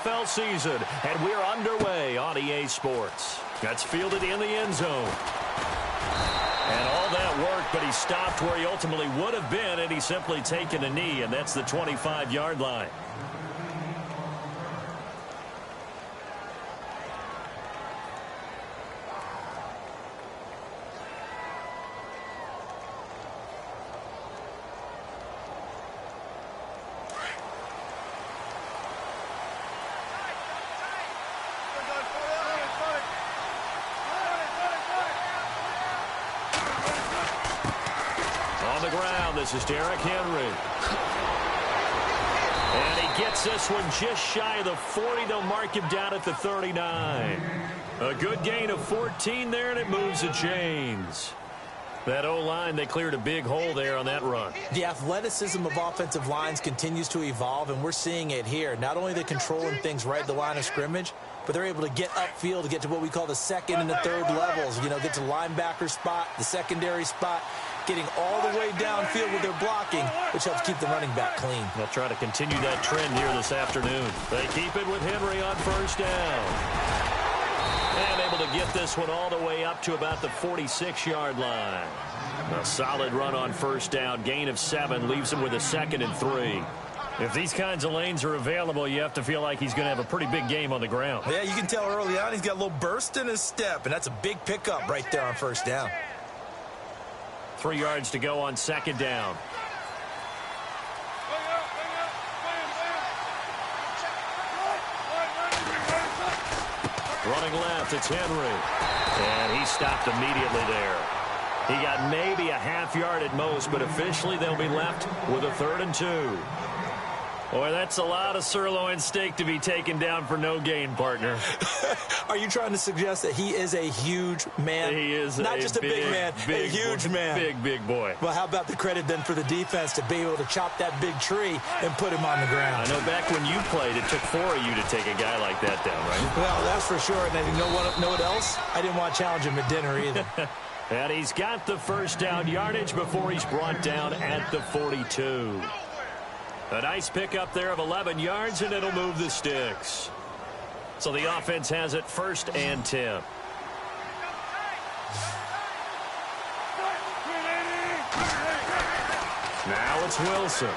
NFL season, and we're underway on EA Sports. That's fielded in the end zone. And all that work, but he stopped where he ultimately would have been, and he's simply taken a knee, and that's the 25-yard line. This is Derrick Henry. And he gets this one just shy of the 40. They'll mark him down at the 39. A good gain of 14 there, and it moves the chains. That O-line, they cleared a big hole there on that run. The athleticism of offensive lines continues to evolve, and we're seeing it here. Not only they're controlling things right at the line of scrimmage, but they're able to get upfield to get to what we call the second and the third levels. You know, get to the linebacker spot, the secondary spot, getting all the way downfield with their blocking, which helps keep the running back clean. They'll try to continue that trend here this afternoon. They keep it with Henry on first down. And able to get this one all the way up to about the 46-yard line. A solid run on first down. Gain of 7 leaves him with a 2nd and 3. If these kinds of lanes are available, you have to feel like he's going to have a pretty big game on the ground. Yeah, you can tell early on he's got a little burst in his step, and that's a big pickup right there on first down. 3 yards to go on 2nd down. Running left, it's Henry. And he stopped immediately there. He got maybe a half yard at most, but officially they'll be left with a 3rd and 2. Boy, that's a lot of sirloin steak to be taken down for no gain, partner. Are you trying to suggest that he is a huge man? He is not just a big man, a huge man. Big boy. Well, how about the credit then for the defense to be able to chop that big tree and put him on the ground? I know back when you played, it took 4 of you to take a guy like that down, right? Well, that's for sure. And you know what else? I didn't want to challenge him at dinner either. And he's got the first down yardage before he's brought down at the 42. A nice pickup there of 11 yards, and it'll move the sticks. So the offense has it 1st and 10. Now it's Wilson.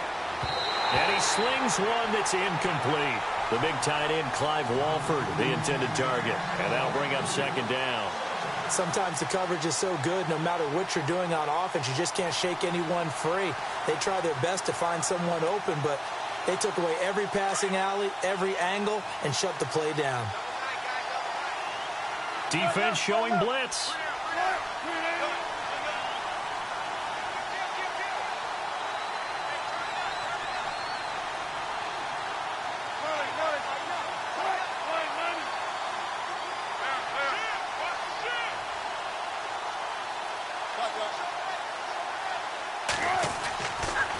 And he slings one that's incomplete. The big tight end, Clive Walford, the intended target. And that'll bring up 2nd down. Sometimes the coverage is so good, no matter what you're doing on offense, you just can't shake anyone free. They try their best to find someone open, but they took away every passing alley, every angle, and shut the play down. Defense showing blitz.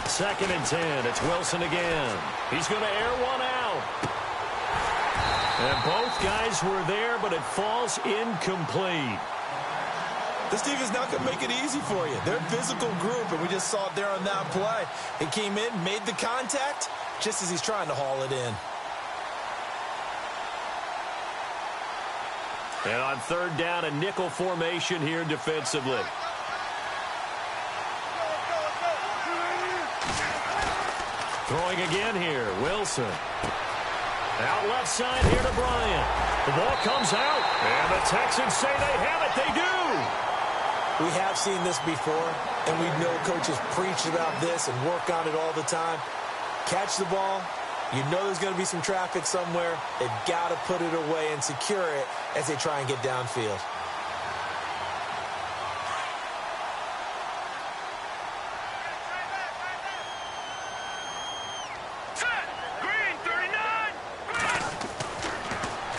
Second and 10. It's Wilson again. He's going to air one out. And both guys were there, but it falls incomplete. This team is not going to make it easy for you. They're a physical group, and we just saw it there on that play. He came in, made the contact, just as he's trying to haul it in. And on 3rd down, a nickel formation here defensively. Throwing again here, Wilson. Out left side here to Bryant. The ball comes out, and the Texans say they have it. They do. We have seen this before, and we know coaches preach about this and work on it all the time. Catch the ball. You know there's going to be some traffic somewhere. They've got to put it away and secure it as they try and get downfield.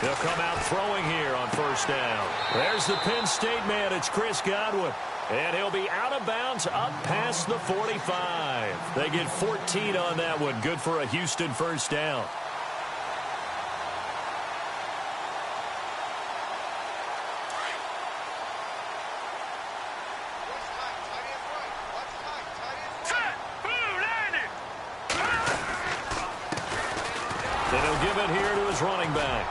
They'll come out throwing here on first down. There's the Penn State man. It's Chris Godwin. And he'll be out of bounds up past the 45. They get 14 on that one. Good for a Houston first down. They'll give it here to a his running back.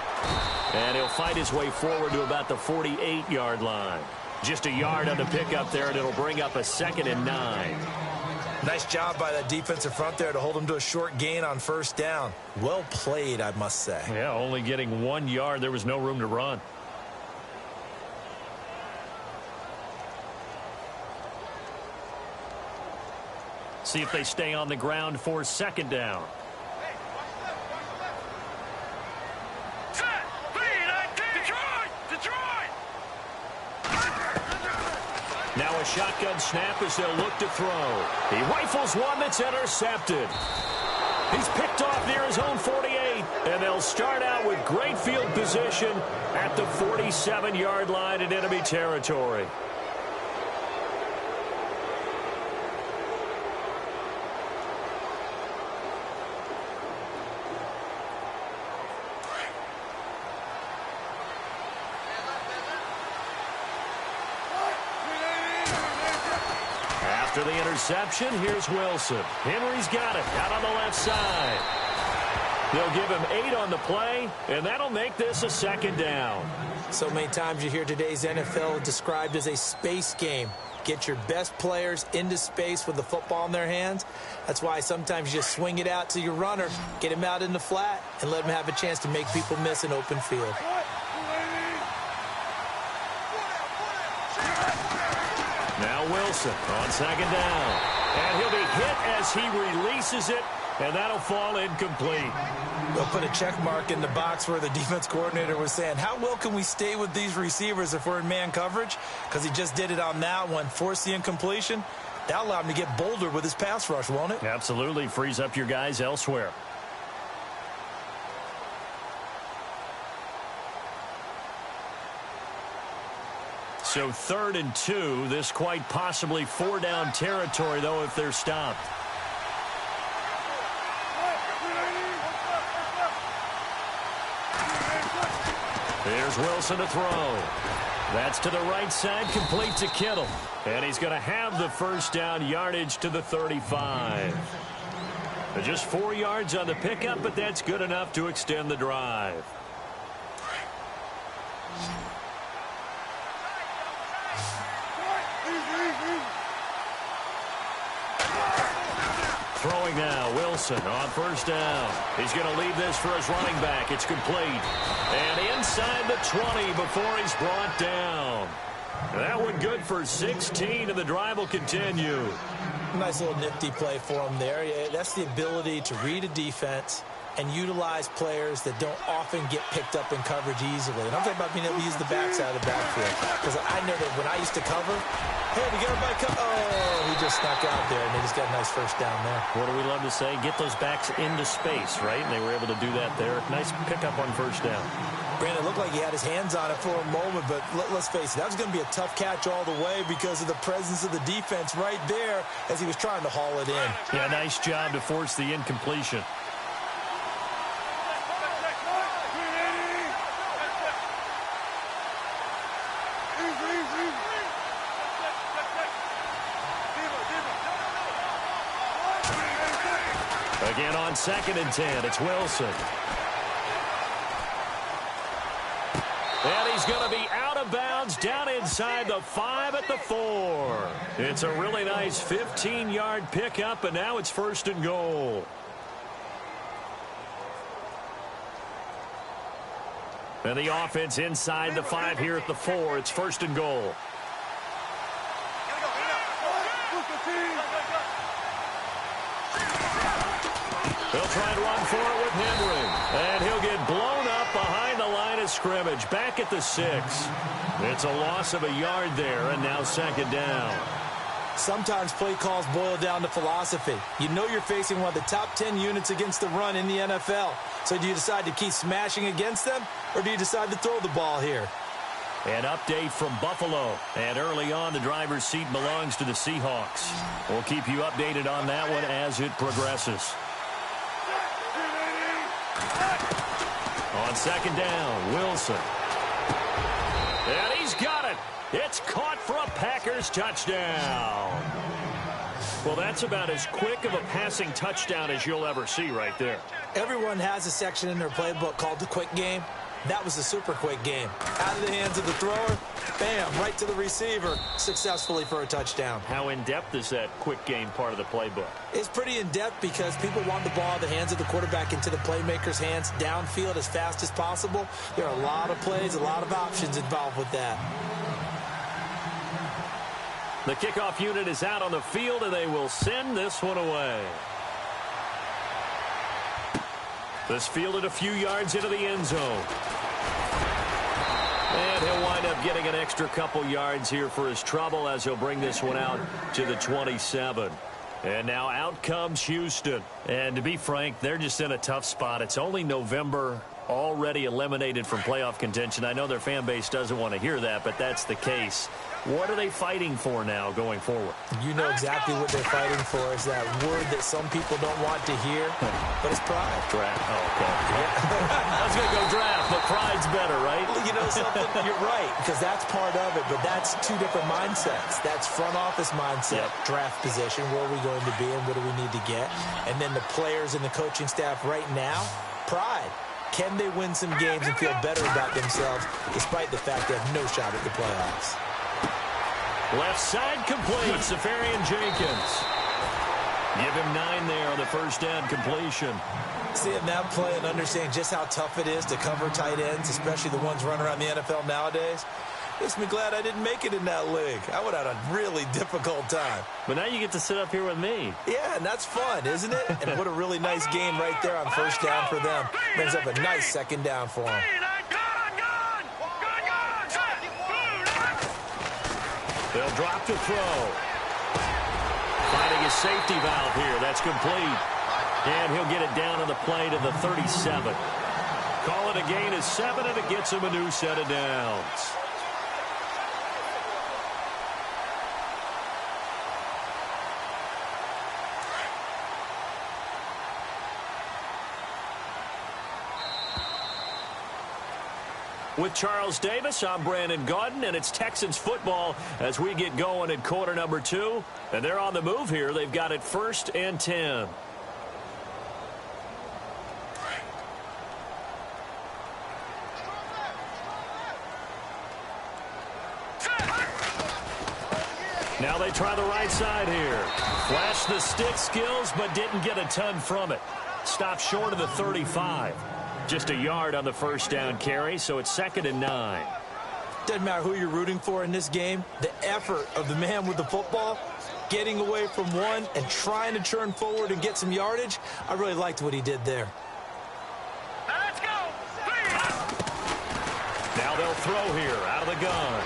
And he'll fight his way forward to about the 48-yard line. Just a yard on the pickup there, and it'll bring up a 2nd and 9. Nice job by that defensive front there to hold him to a short gain on first down. Well played, I must say. Yeah, only getting 1 yard. There was no room to run. See if they stay on the ground for 2nd down. Now a shotgun snap as they'll look to throw. He rifles one that's intercepted. He's picked off near his own 48, and they'll start out with great field position at the 47-yard line in enemy territory. After the interception, here's Wilson. Henry's got it out on the left side. They'll give him 8 on the play, and that'll make this a 2nd down. So many times you hear today's NFL described as a space game. Get your best players into space with the football in their hands. That's why sometimes you just swing it out to your runner, get him out in the flat, and let him have a chance to make people miss an open field. Now Wilson on 2nd down. And he'll be hit as he releases it, and that'll fall incomplete. They'll put a check mark in the box where the defense coordinator was saying, how well can we stay with these receivers if we're in man coverage? Because he just did it on that one, forced the incompletion. That'll allow him to get bolder with his pass rush, won't it? Absolutely. Frees up your guys elsewhere. So 3rd and 2. This quite possibly 4-down territory, though, if they're stopped. Here's Wilson to throw. That's to the right side, complete to Kittle. And he's going to have the 1st down yardage to the 35. Just 4 yards on the pickup, but that's good enough to extend the drive. Throwing now, Wilson on 1st down. He's going to leave this for his running back. It's complete. And inside the 20 before he's brought down. That one good for 16, and the drive will continue. Nice little nifty play for him there. Yeah, that's the ability to read a defense and utilize players that don't often get picked up in coverage easily. And I'm talking about being able to use the backside of the backfield. Because I know that when I used to cover, hey, we got everybody cover. Oh, he just snuck out there, and they just got a nice 1st down there. What do we love to say? Get those backs into space, right? And they were able to do that there. Nice pickup on 1st down. Brandon, it looked like he had his hands on it for a moment, but let's face it, that was going to be a tough catch all the way because of the presence of the defense right there as he was trying to haul it in. Yeah, nice job to force the incompletion. Again on 2nd and 10, it's Wilson. And he's going to be out of bounds down inside the 5 at the 4. It's a really nice 15-yard pickup, and now it's 1st and goal. And the offense inside the 5 here at the 4. It's 1st and goal. They'll try and run for it with Henry. And he'll get blown up behind the line of scrimmage. Back at the 6. It's a loss of a yard there, and now 2nd down. Sometimes play calls boil down to philosophy. You know you're facing one of the top 10 units against the run in the NFL. So do you decide to keep smashing against them, or do you decide to throw the ball here? An update from Buffalo. And early on, the driver's seat belongs to the Seahawks. We'll keep you updated on that one as it progresses. On 2nd down, Wilson. And he's got it. It's caught for a Packers touchdown. Well, that's about as quick of a passing touchdown as you'll ever see right there. Everyone has a section in their playbook called the quick game. That was a super quick game. Out of the hands of the thrower, bam, right to the receiver, successfully for a touchdown. How in-depth is that quick game part of the playbook? It's pretty in-depth because people want the ball in the hands of the quarterback into the playmaker's hands, downfield as fast as possible. There are a lot of plays, a lot of options involved with that. The kickoff unit is out on the field, and they will send this one away. This fielded a few yards into the end zone. And he'll wind up getting an extra couple yards here for his trouble as he'll bring this one out to the 27. And now out comes Houston. And to be frank, they're just in a tough spot. It's only November, already eliminated from playoff contention. I know their fan base doesn't want to hear that, but that's the case. What are they fighting for now going forward? You know exactly what they're fighting for. Is that word that some people don't want to hear, but it's pride. Draft. Oh, okay. I was going to go draft, but pride's better, right? Well, you know something? You're right, because that's part of it, but that's two different mindsets. That's front office mindset, draft position, where are we going to be and what do we need to get? And then the players and the coaching staff right now, pride. Can they win some games and feel better about themselves despite the fact they have no shot at the playoffs? Left side complete, Safarian Jenkins. Give him 9 there on the first down completion. Seeing that play and understanding just how tough it is to cover tight ends, especially the ones running around the NFL nowadays, makes me glad I didn't make it in that league. I would have had a really difficult time. But now you get to sit up here with me. Yeah, and that's fun, isn't it? And what a really nice game right there on first down for them. Brings up a nice second down for them. They'll drop to throw. Finding his safety valve here. That's complete. And he'll get it down on the play to the 37. Call it a gain of 7, and it gets him a new set of downs. With Charles Davis, I'm Brandon Gaudin, and it's Texans football as we get going at quarter number 2. And they're on the move here. They've got it 1st and 10. Now they try the right side here. Flashed the stick skills, but didn't get a ton from it. Stopped short of the 35. Just a yard on the first down carry, so it's 2nd and 9. Doesn't matter who you're rooting for in this game. The effort of the man with the football, getting away from one and trying to turn forward and get some yardage, I really liked what he did there. Let's go. Now they'll throw here out of the gun.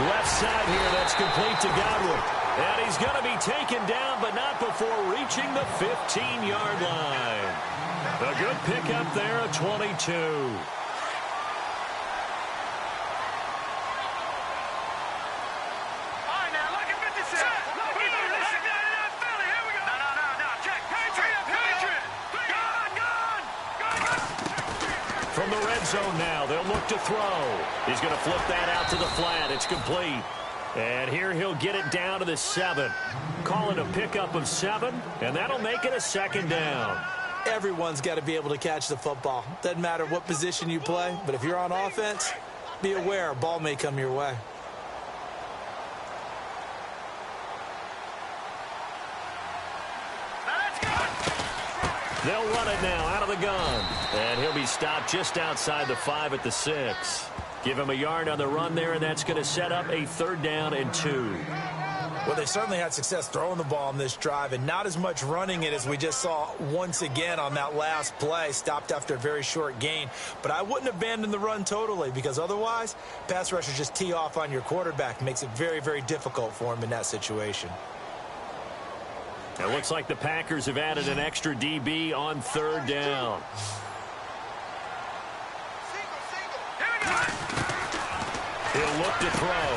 Left side here, that's complete to Godwin. And he's going to be taken down, but not before reaching the 15-yard line. A good pickup there at 22. All right, now look at 56. Philly, here we go. No. Check. Patriot. Gone. From the red zone now, they'll look to throw. He's going to flip that out to the flat. It's complete. And here he'll get it down to the 7. Call it a pickup of 7, and that'll make it a 2nd down. Everyone's got to be able to catch the football. Doesn't matter what position you play, but if you're on offense, be aware a ball may come your way. They'll run it now out of the gun. And he'll be stopped just outside the 5 at the 6. Give him a yard on the run there, and that's going to set up a 3rd down and 2. Well, they certainly had success throwing the ball on this drive, and not as much running it as we just saw once again on that last play. Stopped after a very short gain. But I wouldn't abandon the run totally, because otherwise, pass rushers just tee off on your quarterback. Makes it very, very difficult for him in that situation. It looks like the Packers have added an extra DB on 3rd down. He'll look to throw.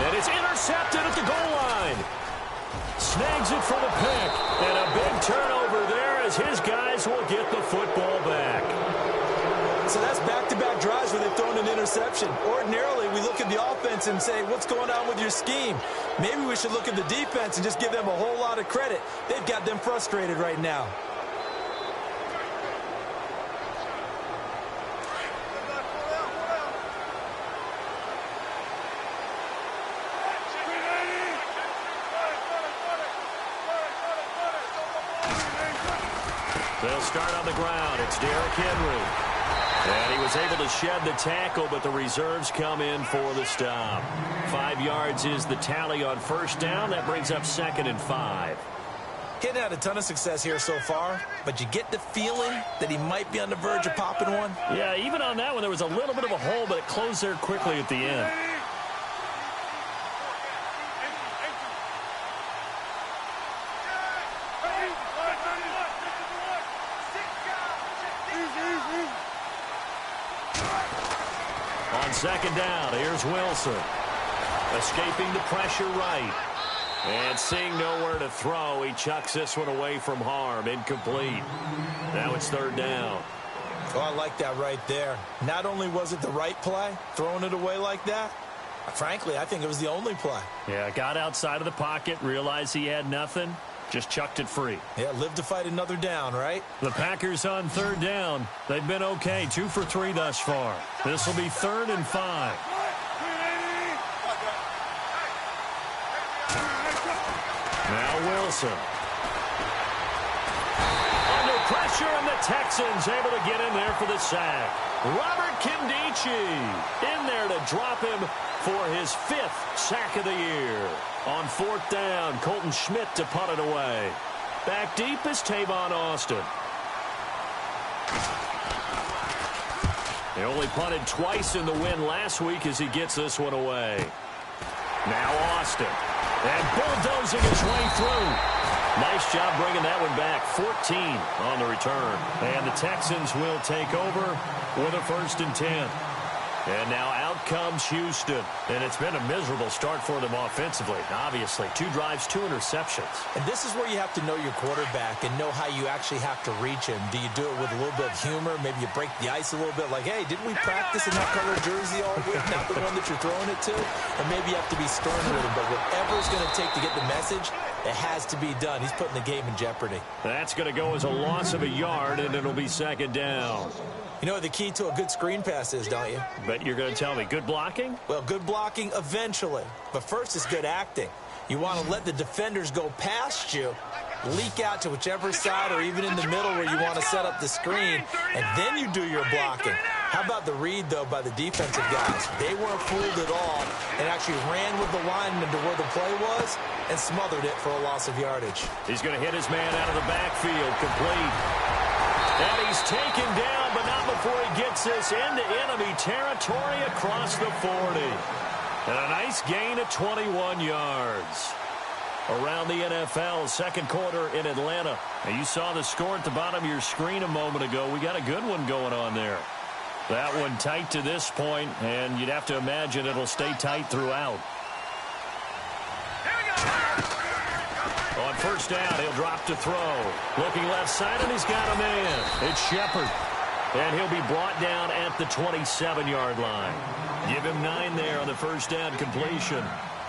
And it's intercepted at the goal line. Snags it for the pick. And a big turnover there as his guys will get the football back. So that's back-to-back drives where they've thrown an interception. interception. Ordinarily, we look at the offense and say, what's going on with your scheme? Maybe we should look at the defense and just give them a whole lot of credit. They've got them frustrated right now. They'll start on the ground. It's Derrick Henry. And he was able to shed the tackle, but the reserves come in for the stop. 5 yards is the tally on first down. That brings up 2nd and 5. He hadn't had a ton of success here so far, but you get the feeling that he might be on the verge of popping one. Yeah, even on that one, there was a little bit of a hole, but it closed there quickly at the end. On 2nd down, here's Wilson. Escaping the pressure right. And seeing nowhere to throw, he chucks this one away from harm. Incomplete. Now it's 3rd down. Oh, I like that right there. Not only was it the right play, throwing it away like that, frankly, I think it was the only play. Yeah, got outside of the pocket, realized he had nothing, just chucked it free. Yeah, live to fight another down, right? The Packers on 3rd down. They've been okay, 2 for 3 thus far. This will be 3rd and 5. Now Wilson. Under pressure, and the Texans able to get in there for the sack. Robert Kimdichie in there to drop him for his 5th sack of the year. On 4th down, Colton Schmidt to punt it away. Back deep is Tavon Austin. He only punted twice in the win last week as he gets this one away. Now Austin. And bulldozing his way through. Nice job bringing that one back. 14 on the return. And the Texans will take over with a 1st and 10. And now out comes Houston. And it's been a miserable start for them offensively. Obviously, 2 drives, 2 interceptions. And this is where you have to know your quarterback and know how you actually have to reach him. Do you do it with a little bit of humor? Maybe you break the ice a little bit like, hey, didn't we practice in that color jersey all week? Not the one that you're throwing it to? Or maybe you have to be stern with him. But whatever it's going to take to get the message, it has to be done. He's putting the game in jeopardy. That's going to go as a loss of a yard, and it'll be 2nd down. You know what the key to a good screen pass is, don't you? Bet you're going to tell me good blocking? Well, good blocking eventually. But first is good acting. You want to let the defenders go past you, leak out to whichever side or even in the middle where you want to set up the screen, and then you do your blocking. How about the read, though, by the defensive guys? They weren't fooled at all and actually ran with the lineman to where the play was and smothered it for a loss of yardage. He's going to hit his man out of the backfield, complete. And he's taken down, but not before he gets this into enemy territory across the 40. And a nice gain of 21 yards. Around the NFL, 2nd quarter in Atlanta. Now, you saw the score at the bottom of your screen a moment ago. We got a good one going on there. That one tight to this point, and you'd have to imagine it'll stay tight throughout. On 1st down, he'll drop to throw. Looking left side, and he's got a man. It's Shepard. And he'll be brought down at the 27-yard line. Give him 9 there on the 1st down completion.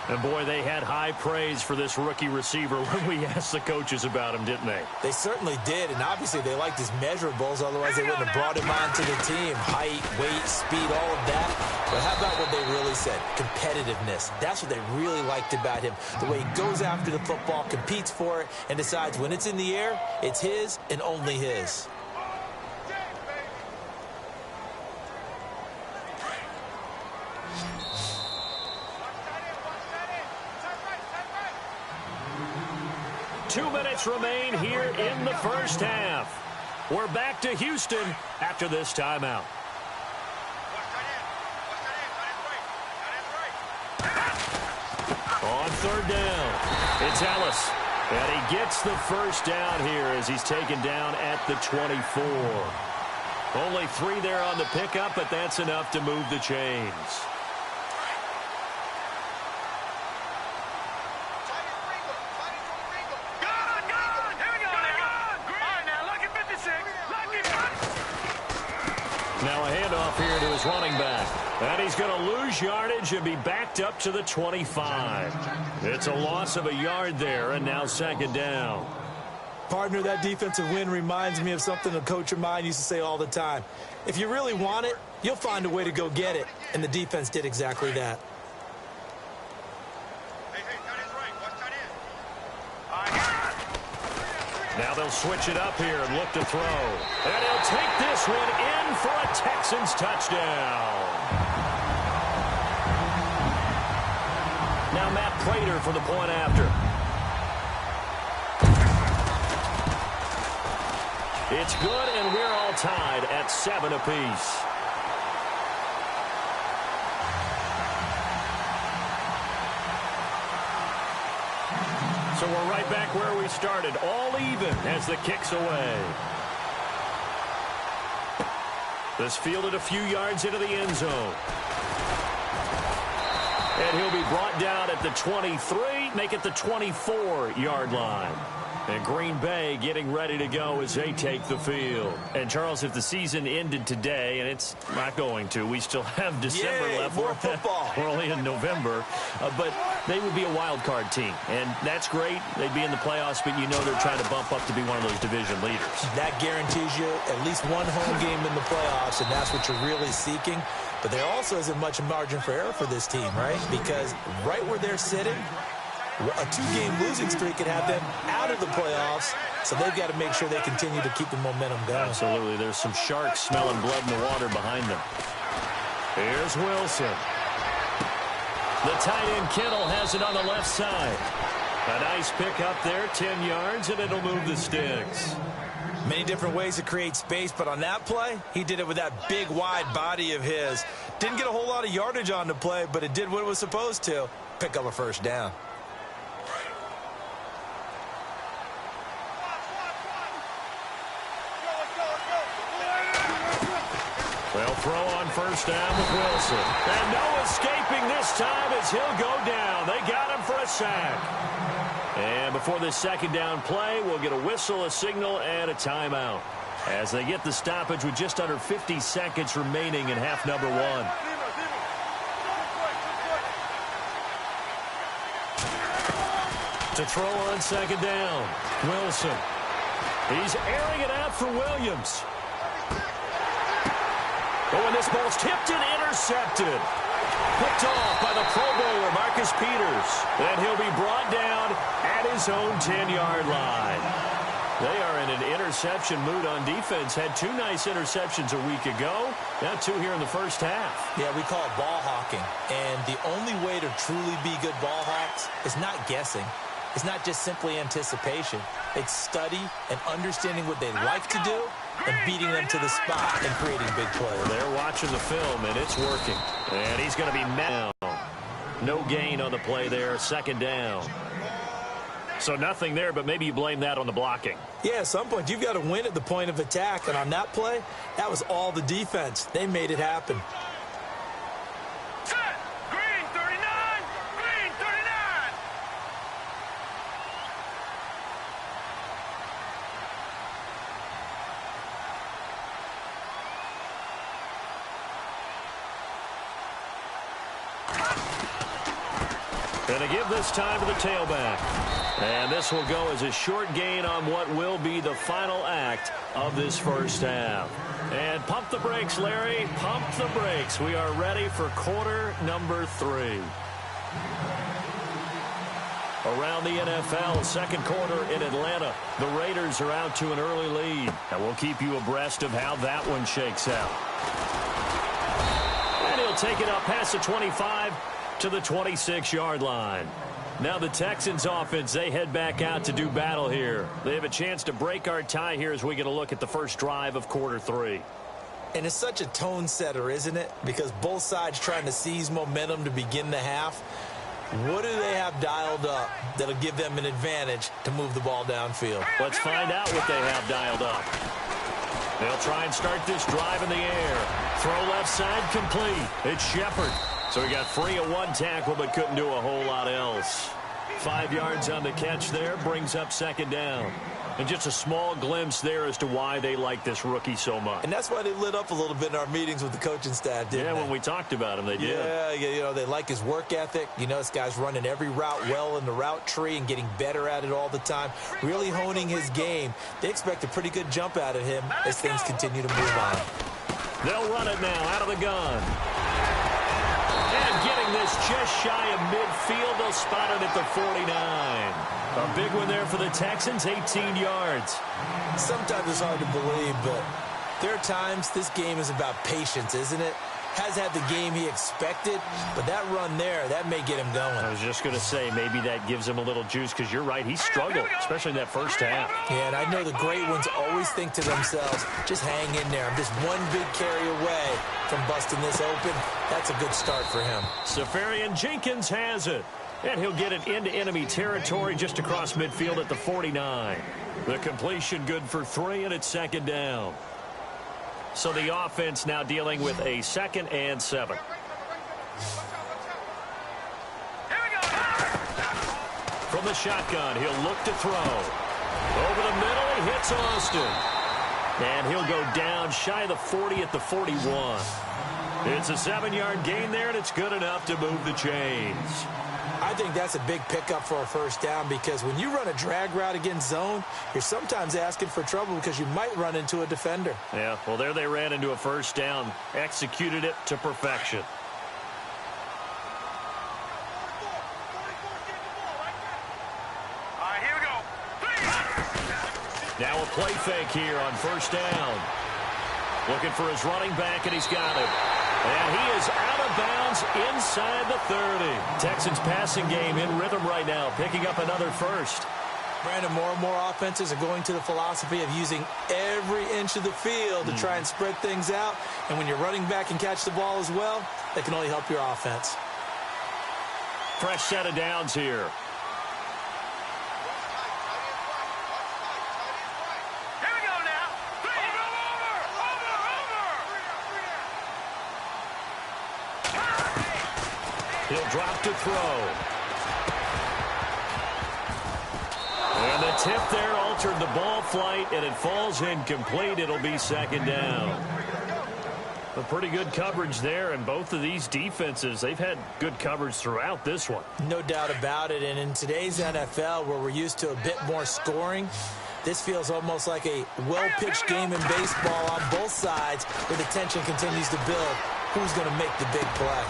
And, boy, they had high praise for this rookie receiver when we asked the coaches about him, didn't they? They certainly did, and obviously they liked his measurables, otherwise they wouldn't have brought him onto the team. Height, weight, speed, all of that. But how about what they really said? Competitiveness. That's what they really liked about him. The way he goes after the football, competes for it, and decides when it's in the air, it's his and only his. Two minutes remain here in the 1st half. We're back to Houston after this timeout. On 3rd down, it's Ellis. And he gets the 1st down here as he's taken down at the 24. Only 3 there on the pickup, but that's enough to move the chains. Now a handoff here to his running back. And he's going to lose yardage and be backed up to the 25. It's a loss of a yard there, and now second down. Partner, that defensive win reminds me of something a coach of mine used to say all the time. If you really want it, you'll find a way to go get it. And the defense did exactly that. Now they'll switch it up here and look to throw. And he'll take this one in for a Texans touchdown. Now Matt Prater for the point after. It's good, and we're all tied at 7 apiece. So we're right back where we started, all even as the kick's away. This fielded a few yards into the end zone. And he'll be brought down at the 23, make it the 24-yard line. And Green Bay getting ready to go as they take the field. And, Charles, if the season ended today, and it's not going to, we still have December left. More football. We're only in November. But they would be a wild card team. And that's great. They'd be in the playoffs, but you know they're trying to bump up to be one of those division leaders. That guarantees you at least one home game in the playoffs, and that's what you're really seeking. But there also isn't much margin for error for this team, right? Because right where they're sitting, a 2-game losing streak could have them out of the playoffs, so they've got to make sure they continue to keep the momentum going. Absolutely. There's some sharks smelling blood in the water behind them. Here's Wilson. The tight end Kittle has it on the left side. A nice pick up there, 10 yards, and it'll move the sticks. Many different ways to create space, but on that play, he did it with that big, wide body of his. Didn't get a whole lot of yardage on the play, but it did what it was supposed to. Pick up a first down. They'll throw on first down with Wilson. And no escaping this time as he'll go down. They got him for a sack. And before this second down play, we'll get a whistle, a signal, and a timeout as they get the stoppage with just under 50 seconds remaining in half number 1. To throw on second down, Wilson. He's airing it out for Williams. Oh, and this ball's tipped and intercepted. Picked off by the Pro Bowler, Marcus Peters. And he'll be brought down at his own 10-yard line. They are in an interception mood on defense. Had 2 nice interceptions a week ago. Now 2 here in the first half. Yeah, we call it ball hawking. And the only way to truly be good ball hawks is not guessing. It's not just simply anticipation. It's study and understanding what they like to do and beating them to the spot and creating big plays. They're watching the film, and it's working. And he's going to be met. No gain on the play there. Second down. So nothing there, but maybe you blame that on the blocking. Yeah, at some point, you've got to win at the point of attack. And on that play, that was all the defense. They made it happen. Green 39! Green 39! And to give this time to the tailback. And this will go as a short gain on what will be the final act of this first half. And pump the brakes, Larry. Pump the brakes. We are ready for quarter number 3. Around the NFL, second quarter in Atlanta. The Raiders are out to an early lead. And we'll keep you abreast of how that one shakes out. And he'll take it up past the 25 to the 26-yard line. Now the Texans offense, they head back out to do battle here. They have a chance to break our tie here as we get a look at the first drive of quarter 3. And it's such a tone setter, isn't it? Because both sides trying to seize momentum to begin the half. What do they have dialed up that'll give them an advantage to move the ball downfield? Let's find out what they have dialed up. They'll try and start this drive in the air. Throw left side complete. It's Shepard. So he got free of 1 tackle but couldn't do a whole lot else. 5 yards on the catch there, brings up second down. And just a small glimpse there as to why they like this rookie so much. And that's why they lit up a little bit in our meetings with the coaching staff, didn't they? Yeah, when we talked about him, they did. Yeah, you know, they like his work ethic. You know, this guy's running every route well in the route tree and getting better at it all the time, really honing his game. They expect a pretty good jump out of him as things continue to move on. They'll run it now out of the gun. And getting this just shy of midfield, they'll spot it at the 49. A big one there for the Texans, 18 yards. Sometimes it's hard to believe, but there are times this game is about patience, isn't it? Has had the game he expected, but that run there, that may get him going. I was just going to say, maybe that gives him a little juice, because you're right, he struggled, especially in that first half. Yeah, and I know the great ones always think to themselves, just hang in there. I'm just one big carry away from busting this open. That's a good start for him. Safarian Jenkins has it. And he'll get it into enemy territory just across midfield at the 49. The completion good for 3, and it's second down. So the offense now dealing with a 2nd and 7. From the shotgun, he'll look to throw. Over the middle, he hits Austin. And he'll go down shy of the 40 at the 41. It's a 7-yard gain there, and it's good enough to move the chains. I think that's a big pickup for a first down, because when you run a drag route against zone, you're sometimes asking for trouble because you might run into a defender. Yeah, well, there they ran into a first down, executed it to perfection. All right, here we go. Now a play fake here on first down. Looking for his running back, and he's got it. And he is out of bounds inside the 30. Texans passing game in rhythm right now, picking up another first. Brandon, more and more offenses are going to the philosophy of using every inch of the field to try and spread things out. And when you're running back and catch the ball as well, that can only help your offense. Fresh set of downs here. He'll drop to throw. And the tip there altered the ball flight, and it falls incomplete. It'll be second down. A pretty good coverage there, and both of these defenses, they've had good coverage throughout this one. No doubt about it, and in today's NFL, where we're used to a bit more scoring, this feels almost like a well-pitched game in baseball on both sides, where the tension continues to build. Who's going to make the big play?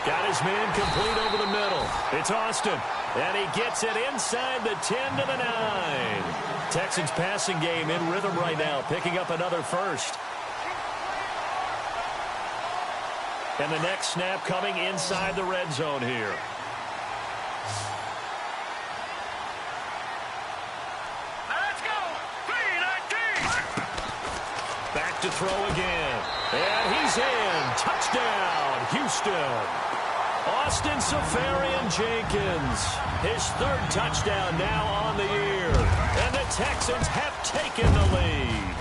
Got his man complete over the middle. It's Austin, and he gets it inside the 10 to the 9. Texans passing game in rhythm right now, picking up another first. And the next snap coming inside the red zone here. Let's go. 3-19. Back to throw again. And he's in. Touchdown, Houston. Austin Safarian Jenkins. His 3rd touchdown now on the year. And the Texans have taken the lead.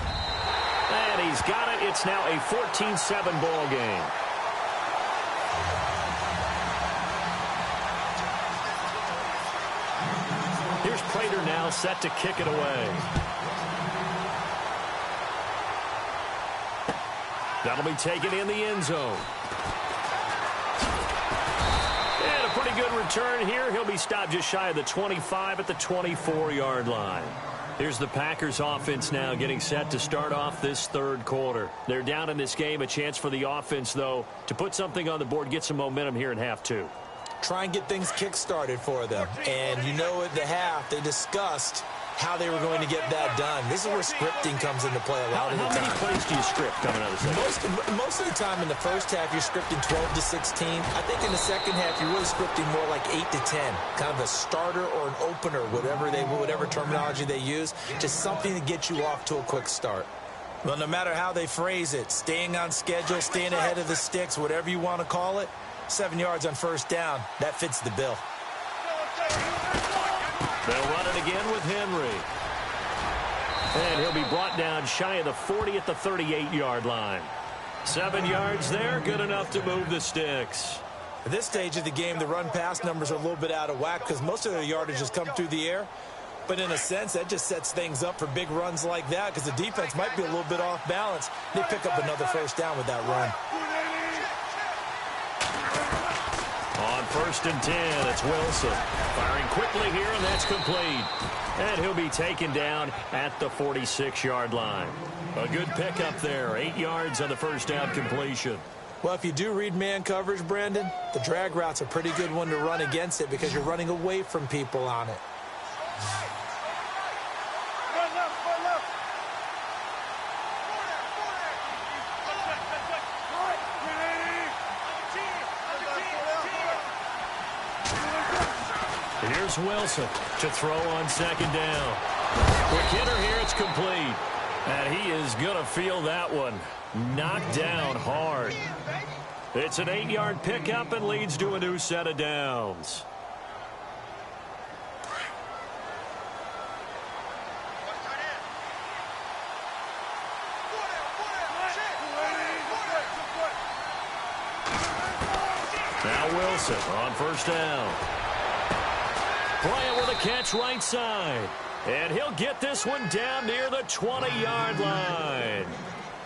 And he's got it. It's now a 14-7 ball game. Here's Prater now set to kick it away. That'll be taken in the end zone. And a pretty good return here. He'll be stopped just shy of the 25 at the 24-yard line. Here's the Packers offense now getting set to start off this 3rd quarter. They're down in this game. A chance for the offense, though, to put something on the board, get some momentum here in half 2. Try and get things kick-started for them. And you know at the half, they discussed how they were going to get that done. This is where scripting comes into play a lot of the time. How many plays do you script coming out of the second? Most of the time in the first half, you're scripting 12 to 16. I think in the second half, you're really scripting more like 8 to 10. Kind of a starter or an opener, whatever terminology they use. Just something to get you off to a quick start. Well, no matter how they phrase it, staying on schedule, staying ahead of the sticks, whatever you want to call it, 7 yards on first down, that fits the bill. They'll run it again with Henry. And he'll be brought down shy of the 40 at the 38-yard line. 7 yards there, good enough to move the sticks. At this stage of the game, the run-pass numbers are a little bit out of whack because most of their yardage has come through the air. But in a sense, that just sets things up for big runs like that because the defense might be a little bit off balance. They pick up another first down with that run. On 1st and 10, it's Wilson. Firing quickly here, and that's complete. And he'll be taken down at the 46-yard line. A good pickup there, 8 yards on the first down completion. Well, if you do read man coverage, Brandon, the drag route's a pretty good one to run against it because you're running away from people on it. Here's Wilson to throw on 2nd down. Quick hitter here, it's complete. And he is going to feel that one. Knocked down hard. It's an 8-yard pickup and leads to a new set of downs. Now Wilson on 1st down. Bryant with a catch right side. And he'll get this one down near the 20-yard line.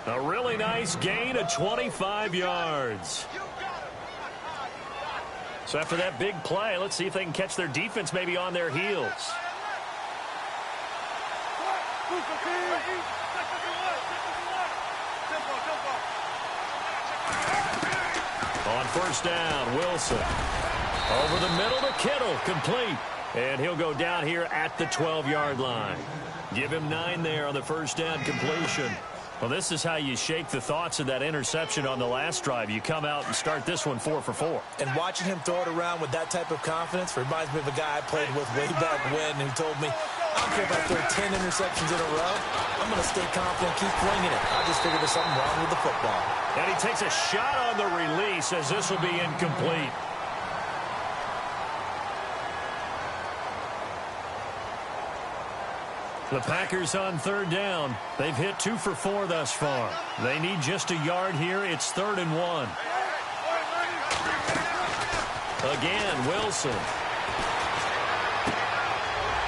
A really nice gain of 25 yards. So after that big play, let's see if they can catch their defense maybe on their heels. On 1st down, Wilson. Over the middle to Kittle, complete. And he'll go down here at the 12-yard line. Give him 9 there on the first down completion. Well, this is how you shake the thoughts of that interception on the last drive. You come out and start this one 4 for 4. And watching him throw it around with that type of confidence reminds me of a guy I played with way back when who told me, I don't care if I throw 10 interceptions in a row. I'm going to stay confident, keep flinging it. I just figured there's something wrong with the football. And he takes a shot on the release as this will be incomplete. The Packers on 3rd down. They've hit 2 for 4 thus far. They need just a yard here. It's 3rd and 1. Again, Wilson.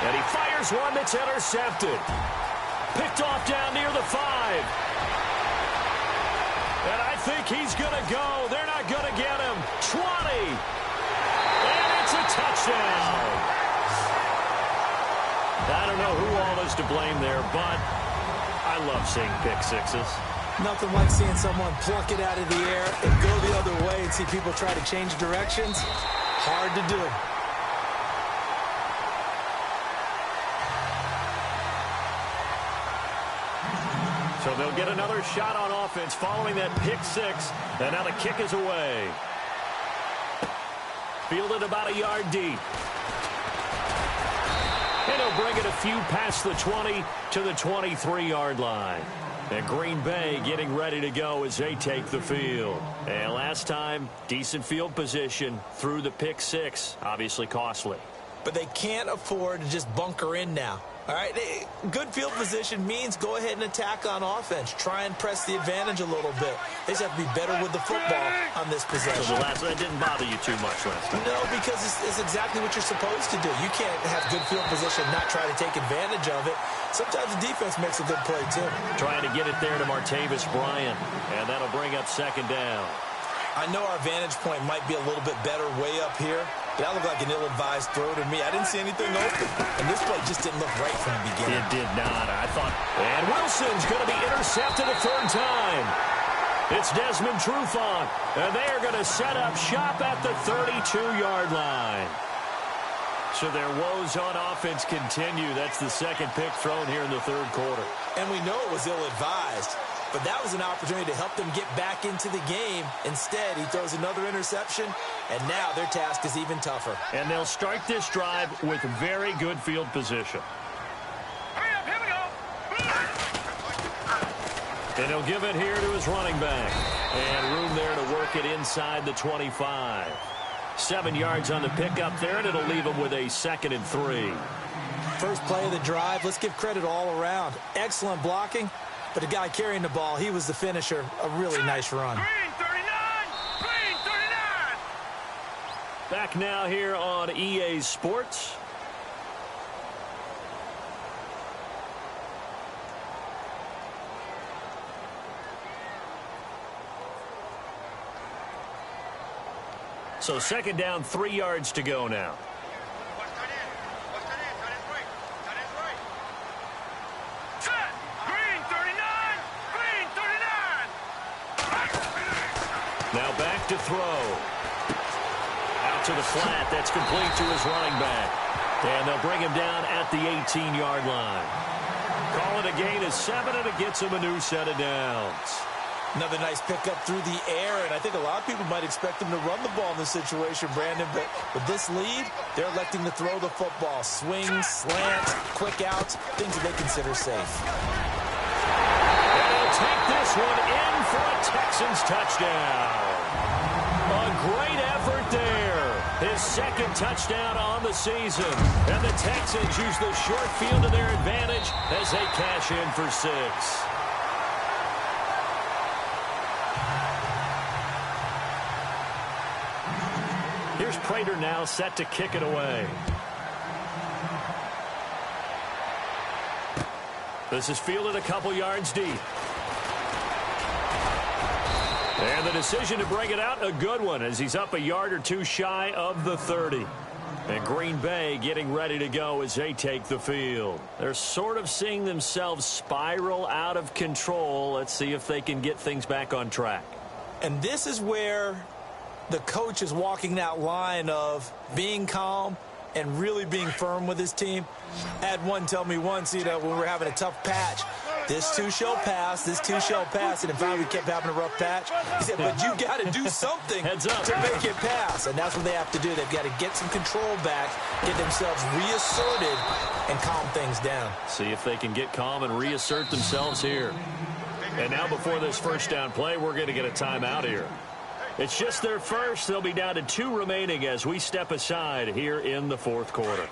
And he fires one that's intercepted. Picked off down near the 5. And I think he's going to go. They're not going to get him. 20. And it's a touchdown. I don't know who all is to blame there, but I love seeing pick sixes. Nothing like seeing someone pluck it out of the air and go the other way and see people try to change directions. Hard to do. So they'll get another shot on offense following that pick six, and now the kick is away. Fielded about a yard deep. And he'll bring it a few past the 20 to the 23-yard line. And Green Bay getting ready to go as they take the field. And last time, decent field position through the pick six. Obviously costly. But they can't afford to just bunker in now. All right, good field position means go ahead and attack on offense. Try and press the advantage a little bit. They just have to be better with the football on this possession. So that didn't bother you too much last time? No, because it's exactly what you're supposed to do. You can't have good field position and not try to take advantage of it. Sometimes the defense makes a good play, too. Trying to get it there to Martavis Bryant, and that'll bring up 2nd down. I know our vantage point might be a little bit better way up here, but that looked like an ill-advised throw to me. I didn't see anything open, and this play just didn't look right from the beginning. It did not. I thought, and Wilson's going to be intercepted a 3rd time. It's Desmond Trufant, and they are going to set up shop at the 32-yard line. So their woes on offense continue. That's the 2nd pick thrown here in the 3rd quarter. And we know it was ill-advised. But that was an opportunity to help them get back into the game. Instead, he throws another interception, and now their task is even tougher. And they'll start this drive with very good field position. Hurry up, here we go. And he'll give it here to his running back. And room there to work it inside the 25. 7 yards on the pickup there, and it'll leave him with a 2nd and 3. First play of the drive, let's give credit all around. Excellent blocking. But the guy carrying the ball, he was the finisher. A really nice run. Green 39! Green 39! Back now here on EA Sports. So second down, 3 yards to go now. Now back to throw. Out to the flat. That's complete to his running back. And they'll bring him down at the 18-yard line. Call it a gain of 7, and it gets him a new set of downs. Another nice pickup through the air, and I think a lot of people might expect him to run the ball in this situation, Brandon, but with this lead, they're electing to throw the football. Swings, slants, quick outs, things that they consider safe. And he'll take this one in for a Texans touchdown. A great effort there. His second touchdown on the season. And the Texans use the short field to their advantage as they cash in for 6. Here's Prater now set to kick it away. This is fielded a couple yards deep. And the decision to bring it out, a good one, as he's up a yard or two shy of the 30. And Green Bay getting ready to go as they take the field. They're sort of seeing themselves spiral out of control. Let's see if they can get things back on track. And this is where the coach is walking that line of being calm and really being firm with his team. I had one tell me once, when we were having a tough patch, this too shall pass, this too shall pass, and finally we kept having a rough patch. He said, but you got to do something to make it pass, and that's what they have to do. They've got to get some control back, get themselves reasserted, and calm things down. See if they can get calm and reassert themselves here. And now before this first down play, we're going to get a timeout here. It's just their first. They'll be down to 2 remaining as we step aside here in the fourth quarter.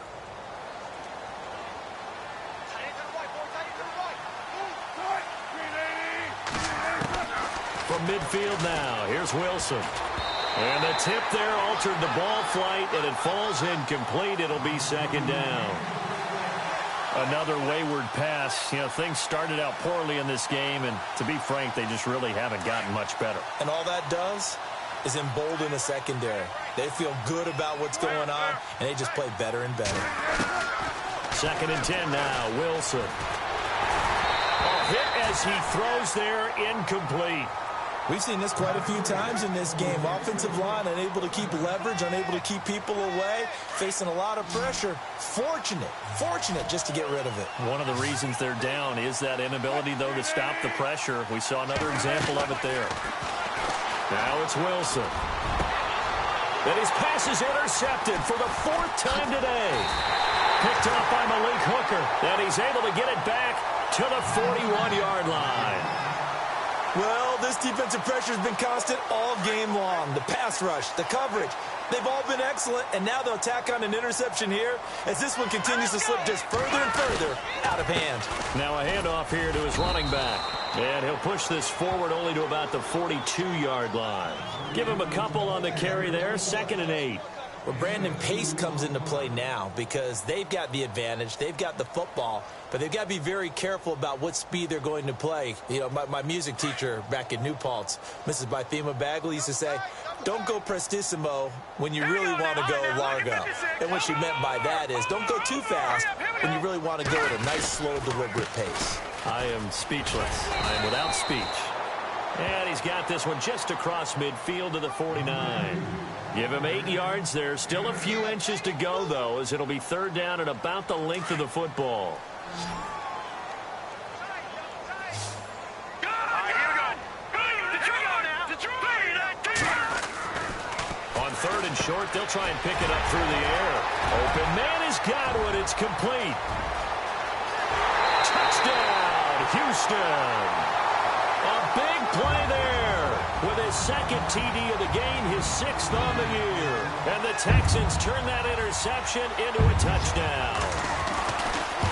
From midfield now, here's Wilson. And the tip there altered the ball flight, and it falls incomplete. It'll be second down. Another wayward pass. Things started out poorly in this game, and to be frank, they just really haven't gotten much better. And all that does is embolden the secondary. They feel good about what's going on, and they just play better and better. Second and 10 now, Wilson. A hit as he throws there, incomplete. We've seen this quite a few times in this game. Offensive line unable to keep leverage, unable to keep people away, facing a lot of pressure. Fortunate just to get rid of it. One of the reasons they're down is that inability, though, to stop the pressure. We saw another example of it there. Now it's Wilson. And his pass is intercepted for the 4th time today. Picked up by Malik Hooker. And he's able to get it back to the 41-yard line. Well, this defensive pressure has been constant all game long. The pass rush, the coverage, they've all been excellent, and now they'll tack on an interception here as this one continues to slip just further and further out of hand. Now a handoff here to his running back, and he'll push this forward only to about the 42-yard line. Give him a couple on the carry there, 2nd and 8. Well, Brandon, pace comes into play now because they've got the advantage. They've got the football, but they've got to be very careful about what speed they're going to play. My music teacher back in New Paltz, Mrs. Bythema Bagley, used to say, don't go prestissimo when you really want to go largo. And what she meant by that is don't go too fast when you really want to go at a nice, slow, deliberate pace. I am speechless. I am without speech. And he's got this one just across midfield to the 49. Give him 8 yards there. Still a few inches to go, though, as it'll be 3rd down at about the length of the football. On 3rd and short, they'll try and pick it up through the air. Open man is Godwin. It's complete. Touchdown, Houston. A big play there with his 2nd TD of the game, his 6th on the year. And the Texans turn that interception into a touchdown.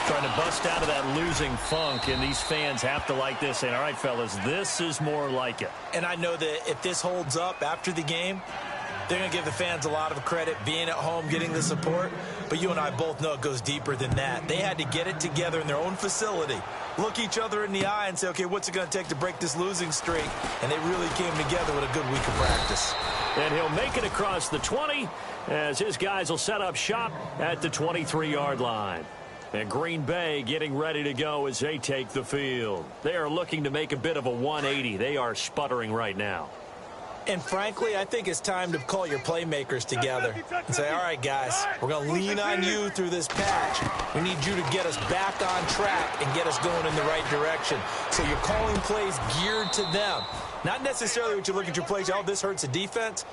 Trying to bust out of that losing funk, and these fans have to like this, saying, all right, fellas, this is more like it. And I know that if this holds up after the game, They're going to give the fans a lot of credit being at home, getting the support. But you and I both know it goes deeper than that. They had to get it together in their own facility, look each other in the eye and say, okay, what's it going to take to break this losing streak? And they really came together with a good week of practice. And he'll make it across the 20 as his guys will set up shop at the 23-yard line. And Green Bay getting ready to go as they take the field. They are looking to make a bit of a 180. They are sputtering right now. And frankly, I think it's time to call your playmakers together and say, all right, guys, we're going to lean on you through this patch. We need you to get us back on track and get us going in the right direction. So you're calling plays geared to them. Not necessarily what you look at your plays, oh, this hurts the defense.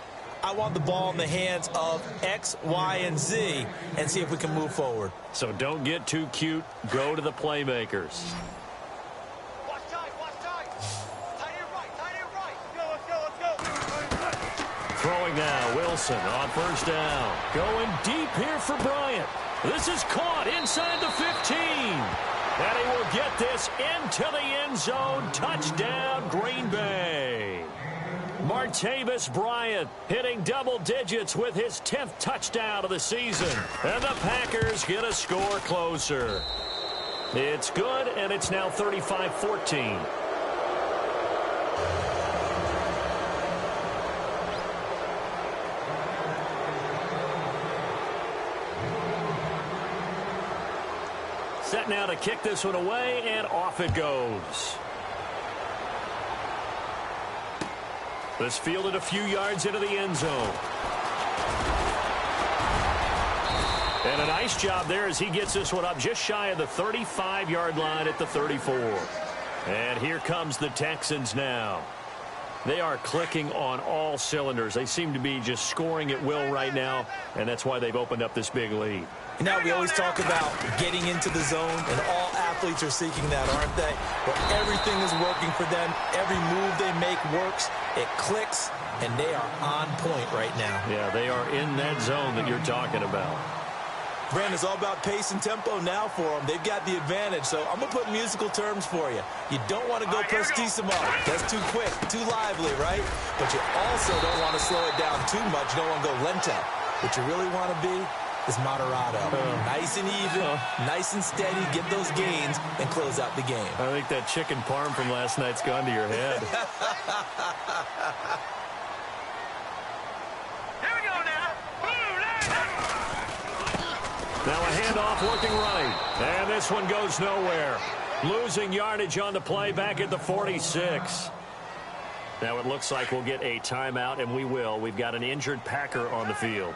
I want the ball in the hands of X, Y, and Z and see if we can move forward. So don't get too cute. Go to the playmakers. Watch tight, watch tight. Tight it right. Let's go. Throwing now, Wilson on first down. Going deep here for Bryant. This is caught inside the 15. And he will get this into the end zone. Touchdown, Green Bay. Martavis Bryant hitting double digits with his 10th touchdown of the season. And the Packers get a score closer. It's good, and it's now 35-14. Set now to kick this one away, and off it goes. This fielded a few yards into the end zone. And a nice job there as he gets this one up just shy of the 35-yard line at the 34. And here comes the Texans now. They are clicking on all cylinders. They seem to be just scoring at will right now, and that's why they've opened up this big lead. You know, we always talk about getting into the zone, and all athletes are seeking that, aren't they? Where everything is working for them. Every move they make works. It clicks, and they are on point right now. Yeah, they are in that zone that you're talking about. Brandon, it's all about pace and tempo now for them. They've got the advantage, so I'm going to put musical terms for you. You don't want to go prestissimo. That's too quick, too lively, right? But you also don't want to slow it down too much. You don't want to go lento. What you really want to be is moderato. Nice and even, nice and steady, get those gains, and close out the game. I think that chicken parm from last night's gone to your head. Here we go now. Now a handoff looking right. And this one goes nowhere. Losing yardage on the play back at the 46. Now it looks like we'll get a timeout, and we will. We've got an injured Packer on the field.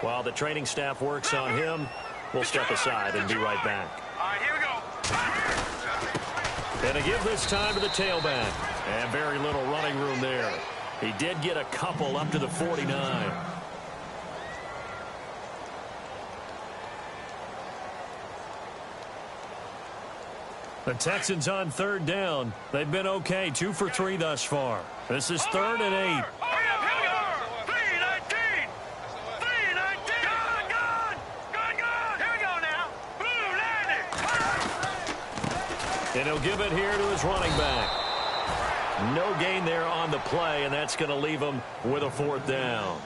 While the training staff works on him, we'll step aside and be right back. All right, here we go. And to give this time to the tailback. And very little running room there. He did get a couple up to the 49. The Texans on third down. They've been okay, 2 for 3 thus far. This is 3rd and 8. And he'll give it here to his running back. No gain there on the play, and that's going to leave him with a 4th down.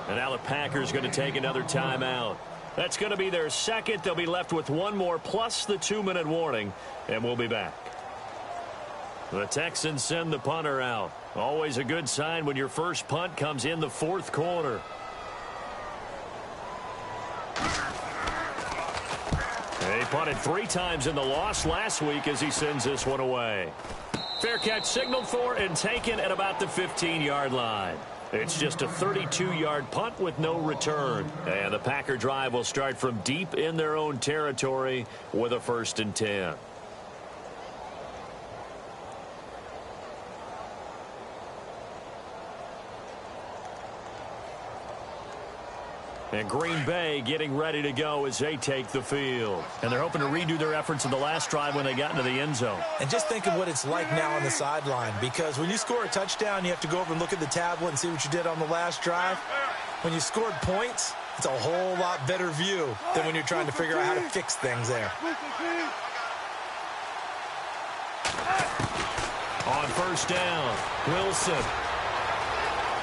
And now the Packers going to take another timeout. That's going to be their second. They'll be left with one more plus the 2-minute warning, and we'll be back. The Texans send the punter out. Always a good sign when your first punt comes in the 4th quarter. He punted 3 times in the loss last week as he sends this one away. Fair catch signaled for and taken at about the 15-yard line. It's just a 32-yard punt with no return. And the Packer drive will start from deep in their own territory with a 1st and 10. And Green Bay getting ready to go as they take the field. And they're hoping to redo their efforts in the last drive when they got into the end zone. And just think of what it's like now on the sideline, because when you score a touchdown, you have to go over and look at the tablet and see what you did on the last drive. When you scored points, it's a whole lot better view than when you're trying to figure out how to fix things there. On first down, Wilson.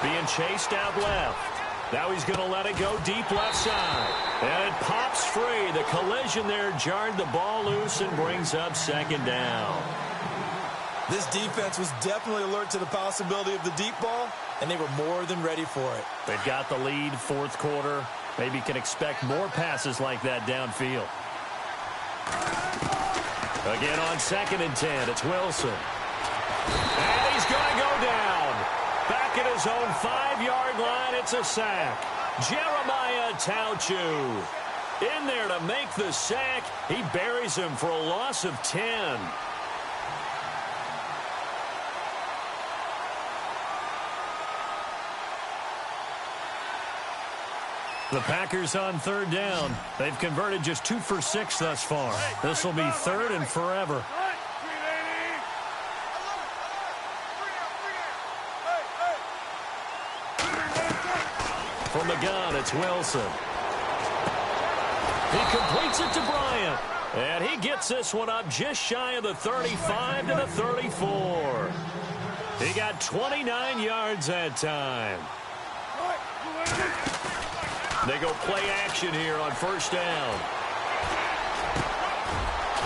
Being chased out left. Now he's going to let it go deep left side. And it pops free. The collision there jarred the ball loose and brings up second down. This defense was definitely alert to the possibility of the deep ball, and they were more than ready for it. They've got the lead, fourth quarter. Maybe can expect more passes like that downfield. Again on 2nd and 10, it's Wilson. And he's going to go down. Back at his own 5-yard line, it's a sack. Jeremiah Tauchu in there to make the sack. He buries him for a loss of 10. The Packers on 3rd down. They've converted just 2 for 6 thus far. This will be 3rd and forever. From the gun, it's Wilson. He completes it to Bryant. And he gets this one up just shy of the 35 to the 34. He got 29 yards that time. They go play action here on 1st down.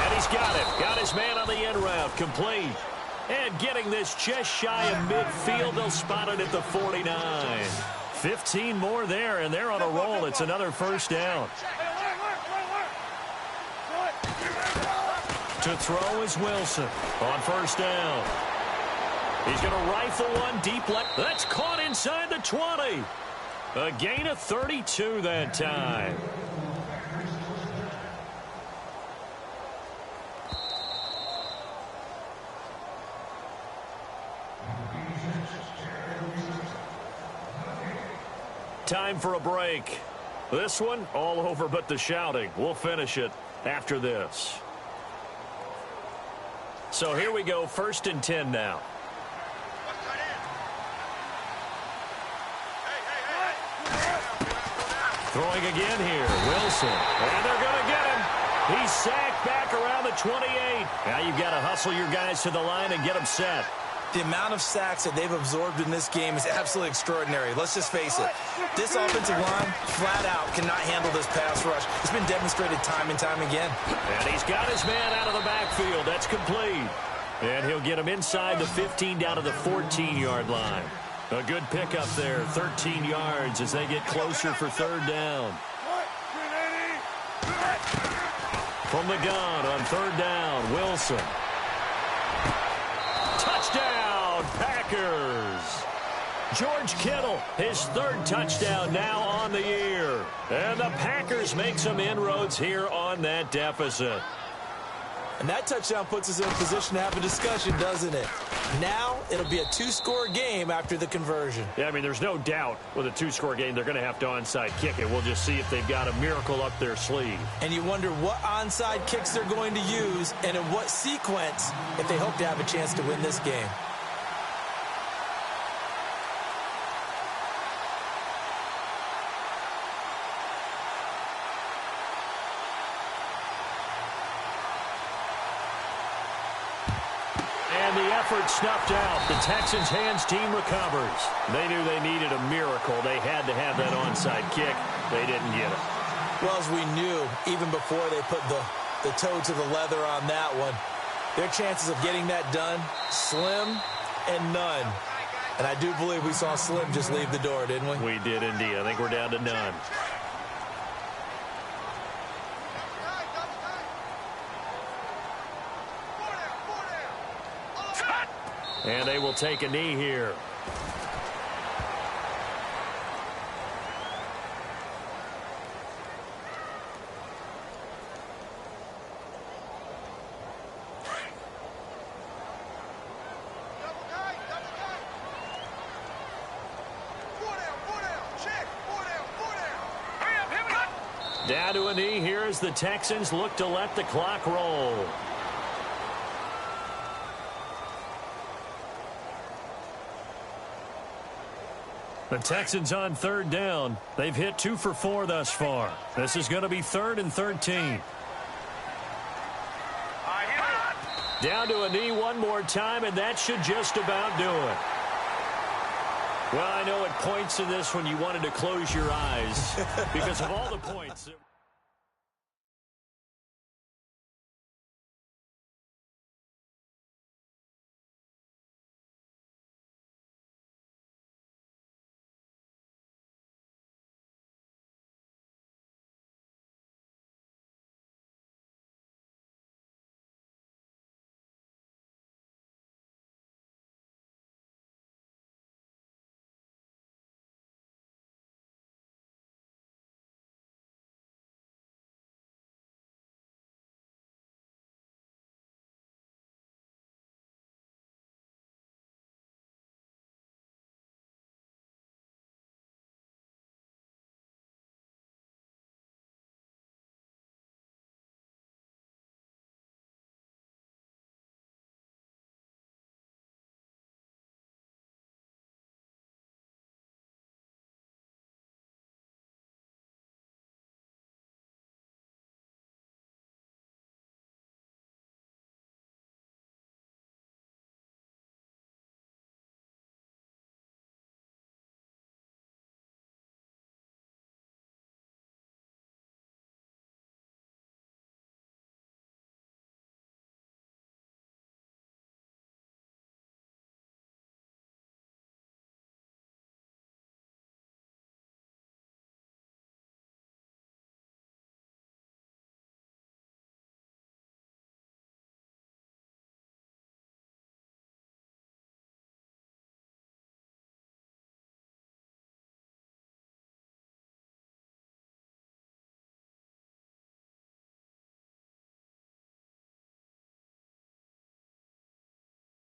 And he's got it. Got his man on the end route. Complete. And getting this just shy of midfield. They'll spot it at the 49. 15 more there, and they're on a roll. It's another 1st down. To throw is Wilson on 1st down. He's going to rifle one deep left. That's caught inside the 20. A gain of 32 that time. Time for a break. This one all over but the shouting. We'll finish it after this. So here we go, 1st and 10 now. Throwing again here, Wilson. And they're going to get him. He's sacked back around the 28. Now you've got to hustle your guys to the line and get them set. The amount of sacks that they've absorbed in this game is absolutely extraordinary. Let's just face it. This offensive line, flat out, cannot handle this pass rush. It's been demonstrated time and time again. And he's got his man out of the backfield. That's complete. And he'll get him inside the 15 down to the 14-yard line. A good pickup there, 13 yards as they get closer for 3rd down. From the gun on 3rd down, Wilson. Touchdown, Packers. George Kittle, his 3rd touchdown now on the year. And the Packers make some inroads here on that deficit. And that touchdown puts us in a position to have a discussion, doesn't it? Now it'll be a 2-score game after the conversion. Yeah, I mean, there's no doubt with a 2-score game, they're going to have to onside kick it. We'll just see if they've got a miracle up their sleeve. And you wonder what onside kicks they're going to use and in what sequence if they hope to have a chance to win this game. And the effort snuffed out. The Texans' hands team recovers. They knew they needed a miracle. They had to have that onside kick. They didn't get it. Well, as we knew, even before they put the toe to the leather on that one, their chances of getting that done, slim and none. And I do believe we saw Slim just leave the door, didn't we? We did indeed. I think we're down to none. And they will take a knee here. Down to a knee here as the Texans look to let the clock roll. The Texans on 3rd down. They've hit 2 for 4 thus far. This is going to be 3rd and 13. Down to a knee one more time, and that should just about do it. Well, I know at points in this when you wanted to close your eyes because of all the points.